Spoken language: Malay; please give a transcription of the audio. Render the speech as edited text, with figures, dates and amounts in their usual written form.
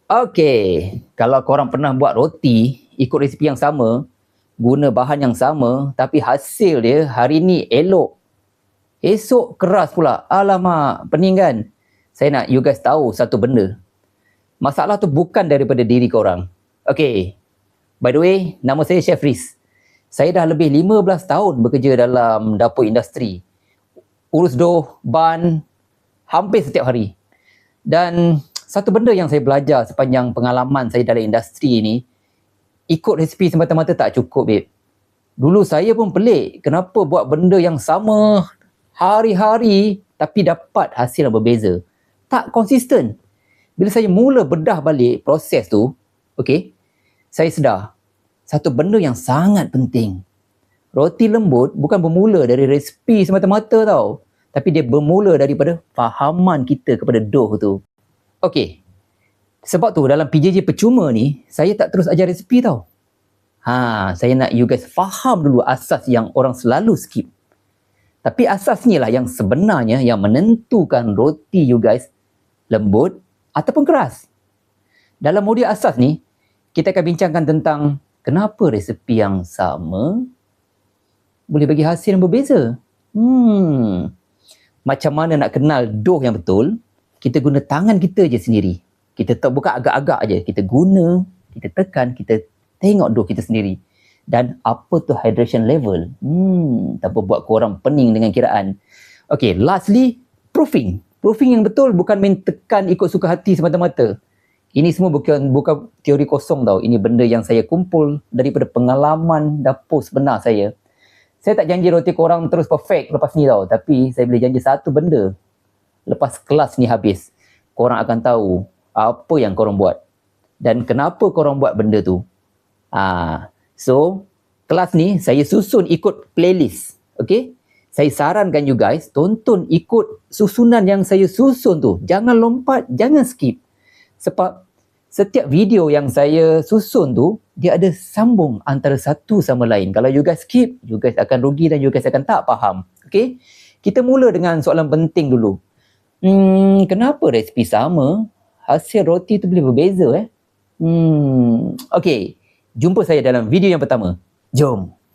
Okey, kalau korang pernah buat roti ikut resipi yang sama, guna bahan yang sama, tapi hasil dia hari ni elok, esok keras pula. Alamak, pening kan? Saya nak you guys tahu satu benda. Masalah tu bukan daripada diri korang. Okey, by the way, nama saya Chef Riz. Saya dah lebih 15 tahun bekerja dalam dapur industri. Urus dough, ban, hampir setiap hari. Dan satu benda yang saya belajar sepanjang pengalaman saya dalam industri ni, ikut resipi semata-mata tak cukup, babe. Dulu saya pun pelik, kenapa buat benda yang sama hari-hari tapi dapat hasil yang berbeza. Tak konsisten. Bila saya mula bedah balik proses tu, okey, saya sedar satu benda yang sangat penting. Roti lembut bukan bermula dari resipi semata-mata tau, tapi dia bermula daripada fahaman kita kepada dough tu. Okey, sebab tu dalam PJJ percuma ni, saya tak terus ajar resipi tau. Saya nak you guys faham dulu asas yang orang selalu skip. Tapi asas ni lah yang sebenarnya yang menentukan roti you guys lembut ataupun keras. Dalam modul asas ni, kita akan bincangkan tentang kenapa resepi yang sama boleh bagi hasil yang berbeza. Macam mana nak kenal dough yang betul? Kita guna tangan kita je sendiri. Kita tak buka agak-agak je. Kita guna, kita tekan, kita tengok dough kita sendiri. Dan apa tu hydration level? Tanpa buat korang pening dengan kiraan. Okay, lastly, proofing. Proofing yang betul bukan main tekan ikut suka hati semata-mata. Ini semua bukan teori kosong tau. Ini benda yang saya kumpul daripada pengalaman dapur sebenar saya. Saya tak janji roti korang terus perfect lepas ni tau. Tapi saya boleh janji satu benda. Lepas kelas ni habis, korang akan tahu apa yang korang buat. Dan kenapa korang buat benda tu. So, kelas ni saya susun ikut playlist. Okay? Saya sarankan you guys, tonton ikut susunan yang saya susun tu. Jangan lompat, jangan skip. Sebab setiap video yang saya susun tu, dia ada sambung antara satu sama lain. Kalau you guys skip, you guys akan rugi dan you guys akan tak faham. Okay? Kita mula dengan soalan penting dulu. Kenapa resipi sama, hasil roti tu boleh berbeza? Okay, jumpa saya dalam video yang pertama. Jom!